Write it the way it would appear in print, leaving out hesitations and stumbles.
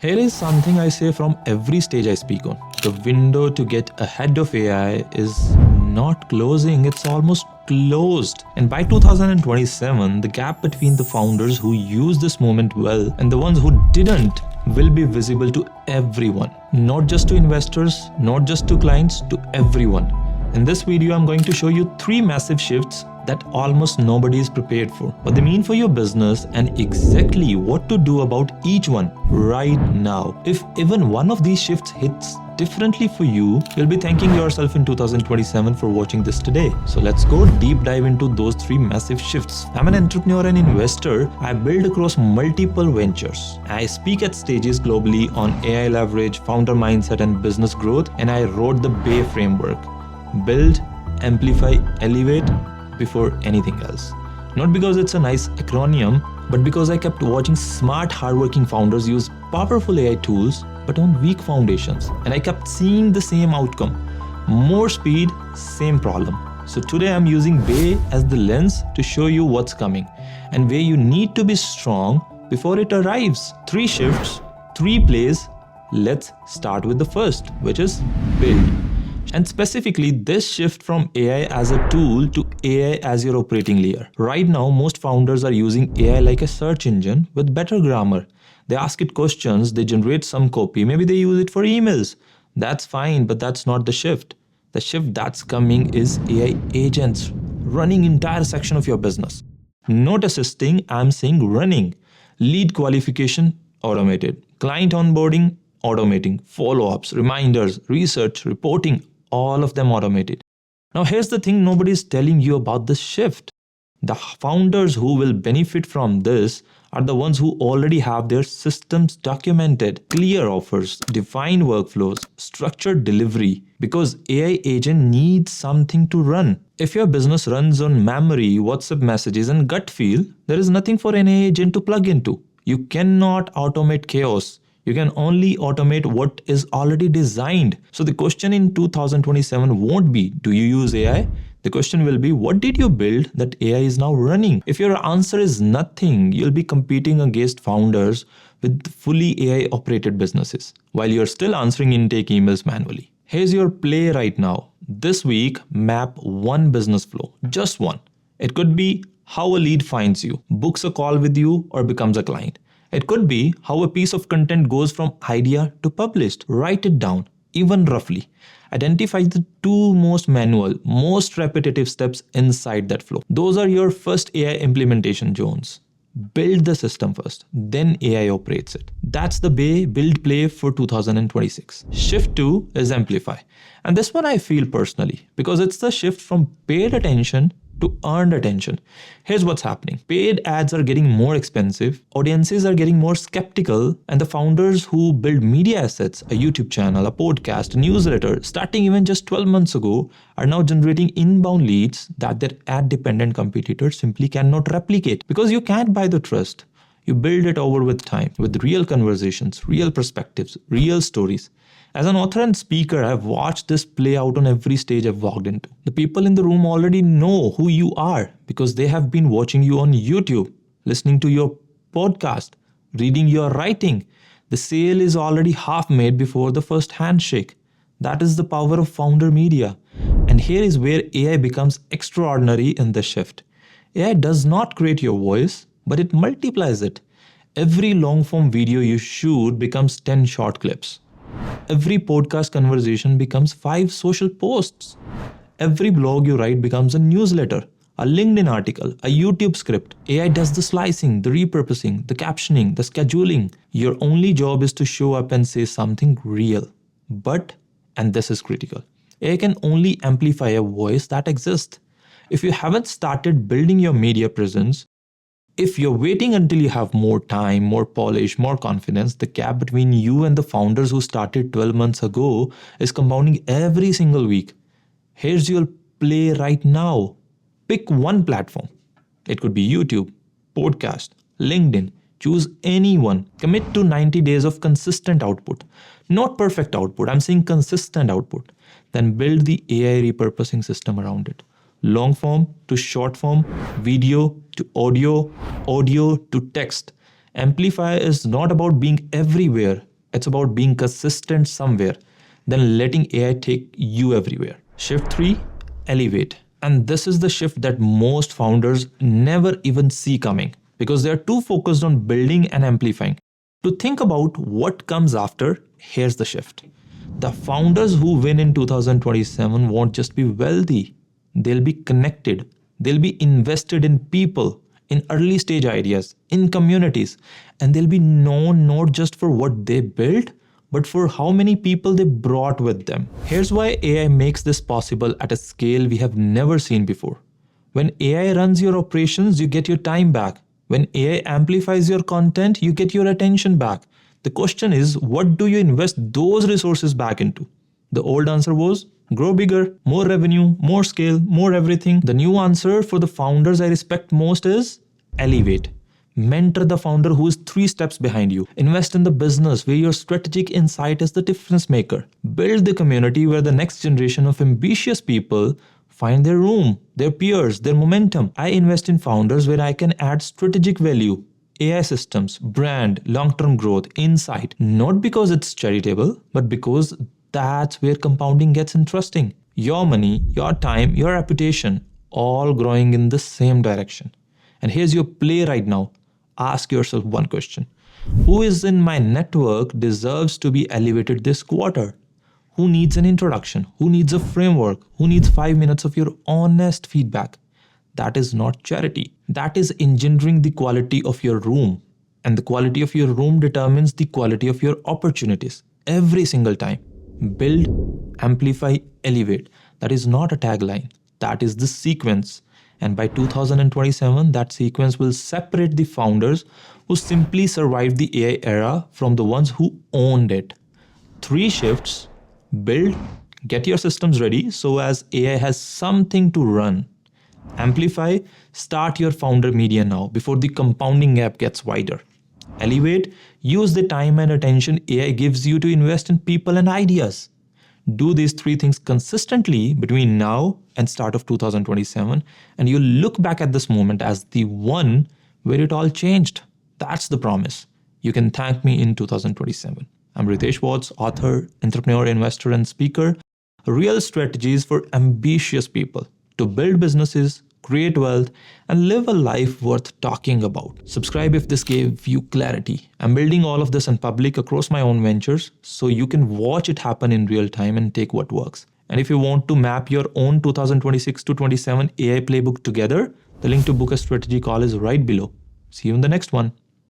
Here is something I say from every stage I speak on. The window to get ahead of AI is not closing, it's almost closed. And by 2027, the gap between the founders who use this moment well and the ones who didn't will be visible to everyone. Not just to investors, not just to clients, to everyone. In this video, I'm going to show you 3 massive shifts that almost nobody is prepared for. What they mean for your business and exactly what to do about each one right now. If even one of these shifts hits differently for you, you'll be thanking yourself in 2027 for watching this today. So let's go deep dive into those 3 massive shifts. I'm an entrepreneur and investor. I build across multiple ventures. I speak at stages globally on AI leverage, founder mindset and business growth, and I wrote the BAY framework. Build, amplify, elevate before anything else. Not because it's a nice acronym, but because I kept watching smart, hardworking founders use powerful AI tools, but on weak foundations. And I kept seeing the same outcome. More speed, same problem. So today I'm using BAY as the lens to show you what's coming and where you need to be strong before it arrives. 3 shifts, 3 plays. Let's start with the first, which is build. And specifically, this shift from AI as a tool to AI as your operating layer. Right now, most founders are using AI like a search engine with better grammar. They ask it questions, they generate some copy, maybe they use it for emails. That's fine, but that's not the shift. The shift that's coming is AI agents running entire section of your business. Not assisting, I'm saying running. Lead qualification, automated. Client onboarding, automating. Follow-ups, reminders, research, reporting, all of them automated. Now here's the thing nobody is telling you about this shift. The founders who will benefit from this are the ones who already have their systems documented, clear offers, defined workflows, structured delivery, because AI agent needs something to run. If your business runs on memory, WhatsApp messages and gut feel, there is nothing for an AI agent to plug into. You cannot automate chaos. You can only automate what is already designed. So the question in 2027 won't be, do you use AI? The question will be, what did you build that AI is now running? If your answer is nothing, you'll be competing against founders with fully AI operated businesses while you're still answering intake emails manually. Here's your play right now. This week, map one business flow, just one. It could be how a lead finds you, books a call with you, or becomes a client. It could be how a piece of content goes from idea to published. Write it down, even roughly. Identify the 2 most manual, most repetitive steps inside that flow. Those are your first AI implementation zones. Build the system first, then AI operates it. That's the BAY build play for 2026. Shift 2 is amplify. And this one I feel personally because it's the shift from paid attention to earned attention. Here's what's happening. Paid ads are getting more expensive, audiences are getting more skeptical, and the founders who build media assets, a YouTube channel, a podcast, a newsletter, starting even just 12 months ago, are now generating inbound leads that their ad-dependent competitors simply cannot replicate because you can't buy the trust. You build it over with time, with real conversations, real perspectives, real stories. As an author and speaker, I've watched this play out on every stage I've walked into. The people in the room already know who you are because they have been watching you on YouTube, listening to your podcast, reading your writing. The sale is already half made before the first handshake. That is the power of founder media. And here is where AI becomes extraordinary in the shift. AI does not create your voice, but it multiplies it. Every long-form video you shoot becomes 10 short clips. Every podcast conversation becomes 5 social posts. Every blog you write becomes a newsletter, a LinkedIn article, a YouTube script. AI does the slicing, the repurposing, the captioning, the scheduling. Your only job is to show up and say something real. But, and this is critical, AI can only amplify a voice that exists. If you haven't started building your media presence, if you're waiting until you have more time, more polish, more confidence, the gap between you and the founders who started 12 months ago is compounding every single week. Here's your play right now. Pick one platform. It could be YouTube, podcast, LinkedIn. Choose any one. Commit to 90 days of consistent output. Not perfect output, I'm saying consistent output. Then build the AI repurposing system around it. Long form to short form, video to audio, audio to text. Amplify is not about being everywhere. It's about being consistent somewhere, then letting AI take you everywhere. Shift 3, elevate. And this is the shift that most founders never even see coming because they are too focused on building and amplifying. To think about what comes after, here's the shift. The founders who win in 2027 won't just be wealthy, they'll be connected, they'll be invested in people, in early stage ideas, in communities, and they'll be known not just for what they built, but for how many people they brought with them. Here's why AI makes this possible at a scale we have never seen before. When AI runs your operations, you get your time back. When AI amplifies your content, you get your attention back. The question is, what do you invest those resources back into? The old answer was grow bigger, more revenue, more scale, more everything. The new answer for the founders I respect most is elevate. Mentor the founder who is 3 steps behind you. Invest in the business where your strategic insight is the difference maker. Build the community where the next generation of ambitious people find their room, their peers, their momentum. I invest in founders where I can add strategic value, AI systems, brand, long-term growth, insight, not because it's charitable, but because that's where compounding gets interesting. Your money, your time, your reputation, all growing in the same direction. And here's your play right now. Ask yourself one question. Who is in my network deserves to be elevated this quarter? Who needs an introduction? Who needs a framework? Who needs 5 minutes of your honest feedback? That is not charity. That is engendering the quality of your room. And the quality of your room determines the quality of your opportunities every single time. Build, amplify, elevate. That is not a tagline. That is the sequence. And by 2027, that sequence will separate the founders who simply survived the AI era from the ones who owned it. 3 shifts: build, get your systems ready so as AI has something to run. Amplify, start your founder media now before the compounding gap gets wider. Elevate, use the time and attention AI gives you to invest in people and ideas. Do these 3 things consistently between now and start of 2027, and you'll look back at this moment as the one where it all changed. That's the promise. You can thank me in 2027. I'm Ritesh, author, entrepreneur, investor, and speaker. Real strategies for ambitious people to build businesses, create wealth, and live a life worth talking about. Subscribe if this gave you clarity. I'm building all of this in public across my own ventures so you can watch it happen in real time and take what works. And if you want to map your own 2026 to 27 AI playbook together, the link to book a strategy call is right below. See you in the next one.